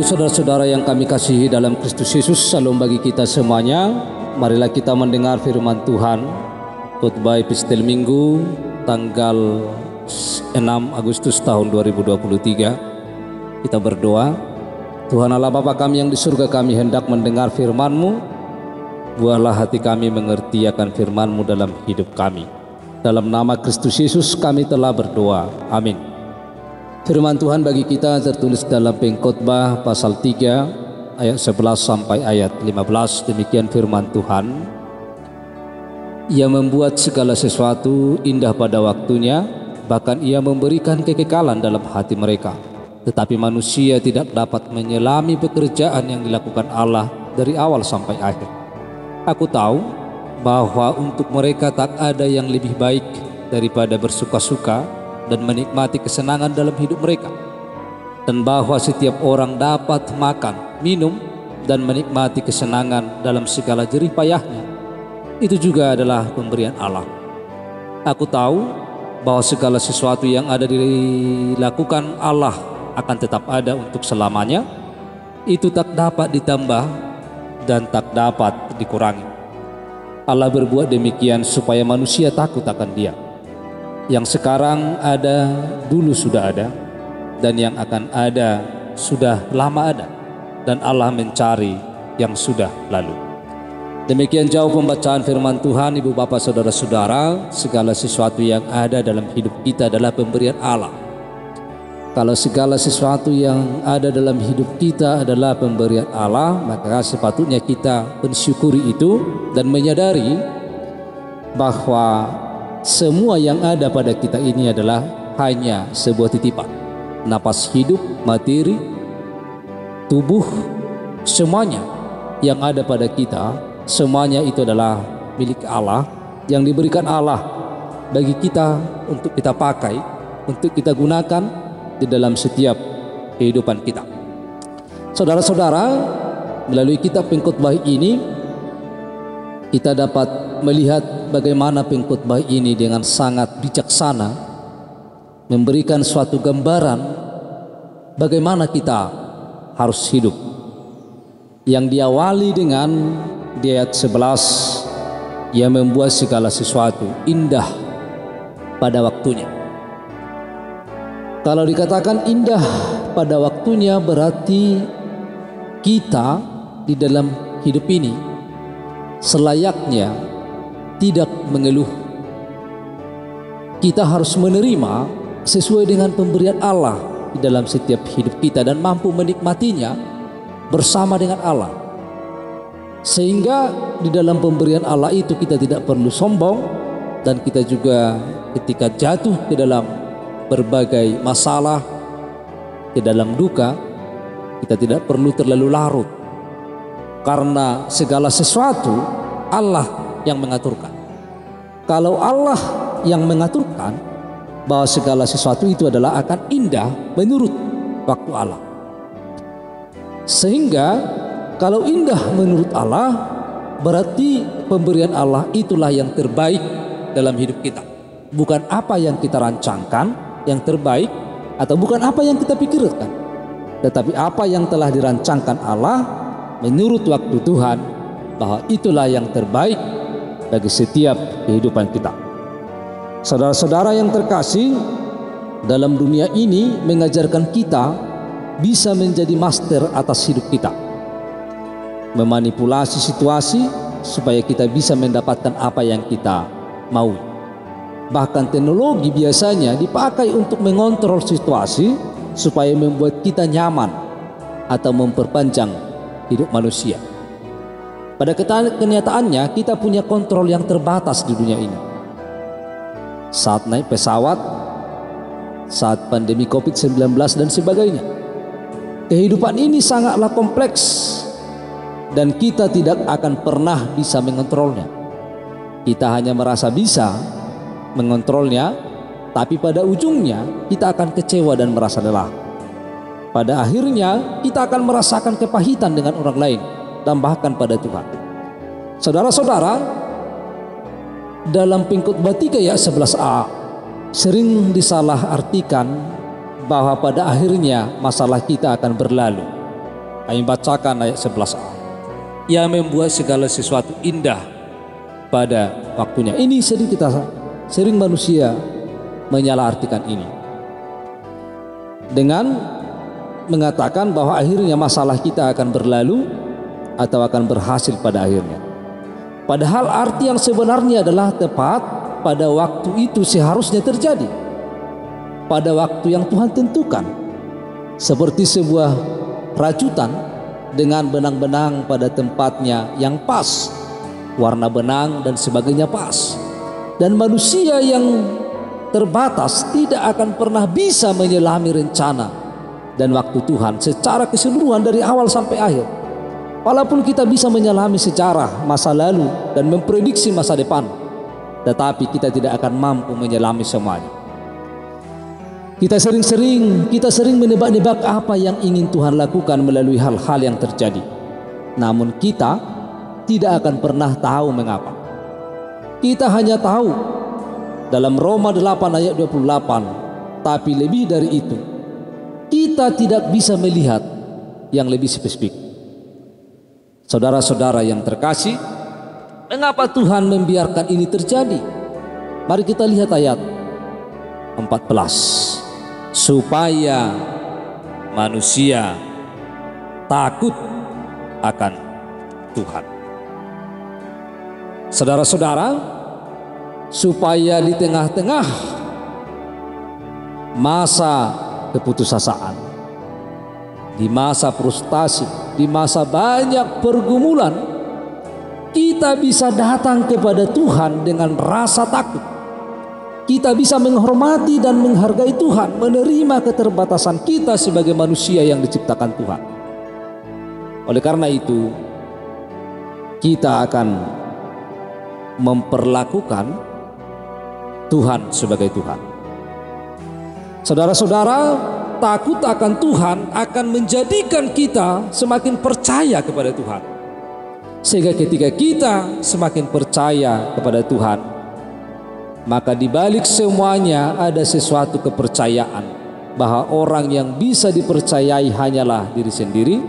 Saudara-saudara yang kami kasihi dalam Kristus Yesus, salam bagi kita semuanya. Marilah kita mendengar firman Tuhan. Khotbah Epistel Minggu tanggal 6 Agustus tahun 2023. Kita berdoa. Tuhan Allah Bapa kami yang di surga, kami hendak mendengar firman-Mu. Buahlah hati kami mengerti akan firman-Mu dalam hidup kami. Dalam nama Kristus Yesus kami telah berdoa. Amin. Firman Tuhan bagi kita tertulis dalam Pengkhotbah pasal 3 ayat 11 sampai ayat 15. Demikian firman Tuhan. Ia membuat segala sesuatu indah pada waktunya, bahkan ia memberikan kekekalan dalam hati mereka. Tetapi manusia tidak dapat menyelami pekerjaan yang dilakukan Allah dari awal sampai akhir. Aku tahu bahwa untuk mereka tak ada yang lebih baik daripada bersuka-suka dan menikmati kesenangan dalam hidup mereka, dan bahwa setiap orang dapat makan, minum, dan menikmati kesenangan dalam segala jerih payahnya. Itu juga adalah pemberian Allah. Aku tahu bahwa segala sesuatu yang ada dilakukan Allah akan tetap ada untuk selamanya. Itu tak dapat ditambah dan tak dapat dikurangi. Allah berbuat demikian supaya manusia takut akan Dia. Yang sekarang ada, dulu sudah ada, dan yang akan ada, sudah lama ada, dan Allah mencari yang sudah lalu. Demikian jauh pembacaan firman Tuhan. Ibu bapak saudara-saudara, segala sesuatu yang ada dalam hidup kita adalah pemberian Allah. Kalau segala sesuatu yang ada dalam hidup kita adalah pemberian Allah, maka sepatutnya kita mensyukuri itu dan menyadari bahwa semua yang ada pada kita ini adalah hanya sebuah titipan. Napas hidup, materi, tubuh, semuanya yang ada pada kita, semuanya itu adalah milik Allah, yang diberikan Allah bagi kita untuk kita pakai, untuk kita gunakan di dalam setiap kehidupan kita. Saudara-saudara, melalui kitab Pengkhotbah ini kita dapat melihat bagaimana pengkhotbah ini dengan sangat bijaksana memberikan suatu gambaran bagaimana kita harus hidup, yang diawali dengan di ayat 11, ia membuat segala sesuatu indah pada waktunya. Kalau dikatakan indah pada waktunya, berarti kita di dalam hidup ini selayaknya tidak mengeluh. Kita harus menerima sesuai dengan pemberian Allah di dalam setiap hidup kita dan mampu menikmatinya bersama dengan Allah. Sehingga di dalam pemberian Allah itu kita tidak perlu sombong, dan kita juga ketika jatuh ke dalam berbagai masalah, ke dalam duka, kita tidak perlu terlalu larut, karena segala sesuatu Allah yang mengaturkan. Kalau Allah yang mengaturkan bahwa segala sesuatu itu adalah akan indah menurut waktu Allah, sehingga kalau indah menurut Allah, berarti pemberian Allah itulah yang terbaik dalam hidup kita. Bukan apa yang kita rancangkan yang terbaik, atau bukan apa yang kita pikirkan, tetapi apa yang telah dirancangkan Allah menurut waktu Tuhan, bahwa itulah yang terbaik bagi setiap kehidupan kita. Saudara-saudara yang terkasih, dalam dunia ini mengajarkan kita bisa menjadi master atas hidup kita, memanipulasi situasi supaya kita bisa mendapatkan apa yang kita mau. Bahkan teknologi biasanya dipakai untuk mengontrol situasi supaya membuat kita nyaman atau memperpanjang hidup manusia. Pada kenyataannya kita punya kontrol yang terbatas di dunia ini. Saat naik pesawat, saat pandemi COVID-19 dan sebagainya. Kehidupan ini sangatlah kompleks dan kita tidak akan pernah bisa mengontrolnya. Kita hanya merasa bisa mengontrolnya, tapi pada ujungnya kita akan kecewa dan merasa lelah. Pada akhirnya kita akan merasakan kepahitan dengan orang lain dan bahkan pada Tuhan. Saudara-saudara, dalam Pengkhotbah 3 ayat 11a sering disalah artikan bahwa pada akhirnya masalah kita akan berlalu. Kami bacakan ayat 11a. Ia membuat segala sesuatu indah pada waktunya. Ini sering manusia menyalahartikan ini dengan mengatakan bahwa akhirnya masalah kita akan berlalu atau akan berhasil pada akhirnya. Padahal arti yang sebenarnya adalah tepat pada waktu itu seharusnya terjadi, pada waktu yang Tuhan tentukan, seperti sebuah rajutan dengan benang-benang pada tempatnya yang pas, warna benang dan sebagainya pas. Dan manusia yang terbatas tidak akan pernah bisa menyelami rencana dan waktu Tuhan secara keseluruhan dari awal sampai akhir. Walaupun kita bisa menyelami sejarah masa lalu dan memprediksi masa depan, tetapi kita tidak akan mampu menyelami semuanya. Kita sering menebak-nebak apa yang ingin Tuhan lakukan melalui hal-hal yang terjadi. Namun kita tidak akan pernah tahu mengapa. Kita hanya tahu dalam Roma 8 ayat 28, tapi lebih dari itu, kita tidak bisa melihat yang lebih spesifik. Saudara-saudara yang terkasih, mengapa Tuhan membiarkan ini terjadi? Mari kita lihat ayat 14. Supaya manusia takut akan Tuhan. Saudara-saudara, supaya di tengah-tengah masa keputusasaan, di masa frustasi, di masa banyak pergumulan, kita bisa datang kepada Tuhan dengan rasa takut. Kita bisa menghormati dan menghargai Tuhan, menerima keterbatasan kita sebagai manusia yang diciptakan Tuhan. Oleh karena itu, kita akan memperlakukan Tuhan sebagai Tuhan. Saudara-saudara, takut akan Tuhan akan menjadikan kita semakin percaya kepada Tuhan. Sehingga ketika kita semakin percaya kepada Tuhan, maka di balik semuanya ada sesuatu kepercayaan bahwa orang yang bisa dipercayai hanyalah diri sendiri,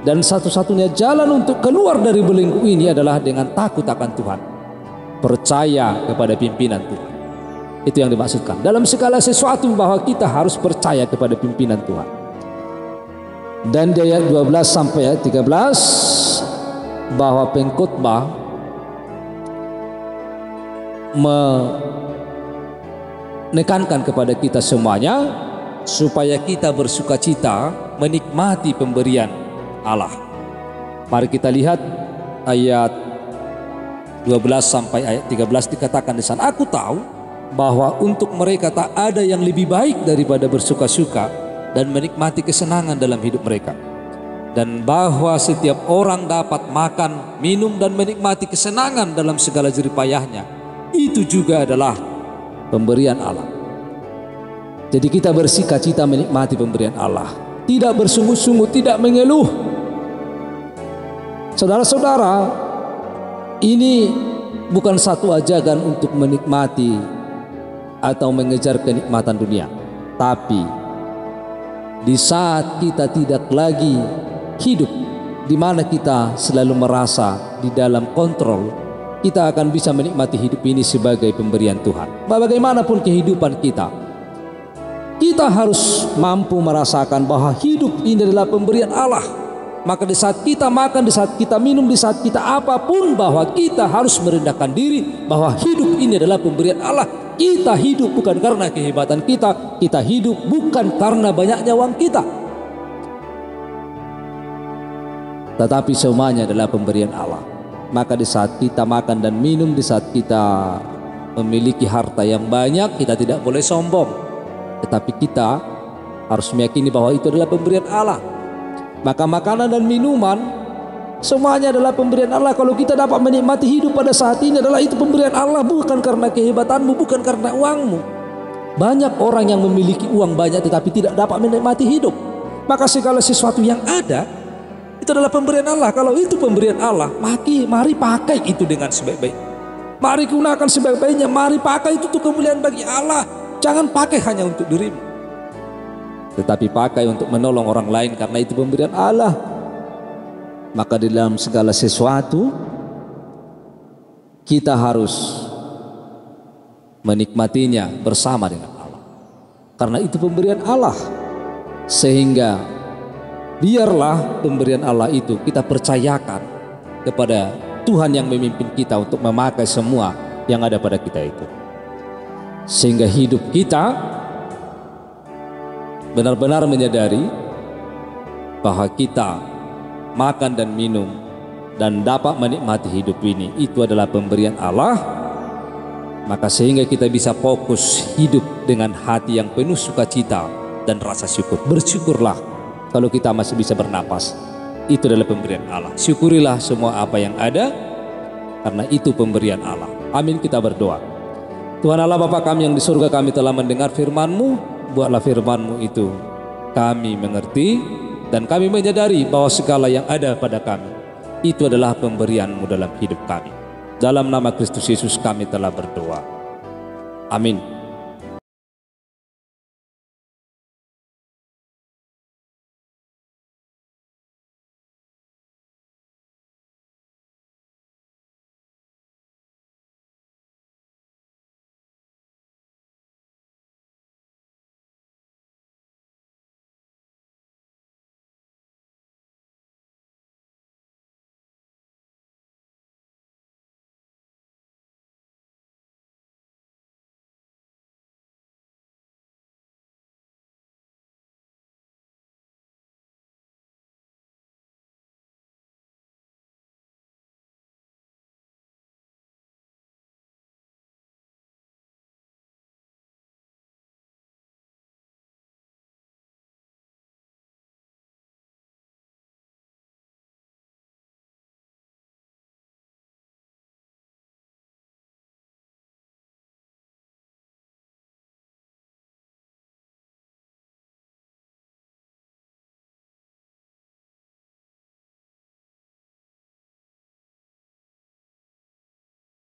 dan satu-satunya jalan untuk keluar dari belenggu ini adalah dengan takut akan Tuhan, percaya kepada pimpinan Tuhan. Itu yang dimaksudkan dalam segala sesuatu, bahwa kita harus percaya kepada pimpinan Tuhan. Dan di ayat 12 sampai ayat 13, bahwa pengkhotbah menekankan kepada kita semuanya supaya kita bersukacita menikmati pemberian Allah. Mari kita lihat ayat 12 sampai ayat 13, dikatakan di sana, aku tahu bahwa untuk mereka tak ada yang lebih baik daripada bersuka-suka dan menikmati kesenangan dalam hidup mereka, dan bahwa setiap orang dapat makan, minum dan menikmati kesenangan dalam segala jerih payahnya. Itu juga adalah pemberian Allah. Jadi kita bersukacita menikmati pemberian Allah, tidak bersungut-sungut, tidak mengeluh. Saudara-saudara, ini bukan satu ajakan untuk menikmati atau mengejar kenikmatan dunia, tapi di saat kita tidak lagi hidup di mana kita selalu merasa di dalam kontrol, kita akan bisa menikmati hidup ini sebagai pemberian Tuhan. Bagaimanapun kehidupan kita, kita harus mampu merasakan bahwa hidup ini adalah pemberian Allah. Maka di saat kita makan, di saat kita minum, di saat kita apapun, bahwa kita harus merendahkan diri bahwa hidup ini adalah pemberian Allah. Kita hidup bukan karena kehebatan kita, kita hidup bukan karena banyaknya uang kita, tetapi semuanya adalah pemberian Allah. Maka di saat kita makan dan minum, di saat kita memiliki harta yang banyak, kita tidak boleh sombong, tetapi kita harus meyakini bahwa itu adalah pemberian Allah. Maka makanan dan minuman semuanya adalah pemberian Allah. Kalau kita dapat menikmati hidup pada saat ini, adalah itu pemberian Allah, bukan karena kehebatanmu, bukan karena uangmu. Banyak orang yang memiliki uang banyak tetapi tidak dapat menikmati hidup. Maka segala sesuatu yang ada itu adalah pemberian Allah. Kalau itu pemberian Allah, mari pakai itu dengan sebaik-baik. Mari gunakan sebaik-baiknya. Mari pakai itu untuk kemuliaan bagi Allah. Jangan pakai hanya untuk dirimu, tetapi pakai untuk menolong orang lain, karena itu pemberian Allah. maka di dalam segala sesuatu kita harus menikmatinya bersama dengan Allah. Karena itu pemberian Allah. Sehingga biarlah pemberian Allah itu kita percayakan kepada Tuhan yang memimpin kita untuk memakai semua yang ada pada kita itu. Sehingga hidup kita benar-benar menyadari bahwa kita makan dan minum dan dapat menikmati hidup ini itu adalah pemberian Allah. Maka sehingga kita bisa fokus hidup dengan hati yang penuh sukacita dan rasa syukur. Bersyukurlah kalau kita masih bisa bernapas. Itu adalah pemberian Allah. Syukurilah semua apa yang ada, karena itu pemberian Allah. Amin, kita berdoa. Tuhan Allah Bapa kami yang di surga, kami telah mendengar firman-Mu. Buatlah firman-Mu itu kami mengerti, dan kami menyadari bahwa segala yang ada pada kami itu adalah pemberian-Mu dalam hidup kami. Dalam nama Kristus Yesus kami telah berdoa. Amin.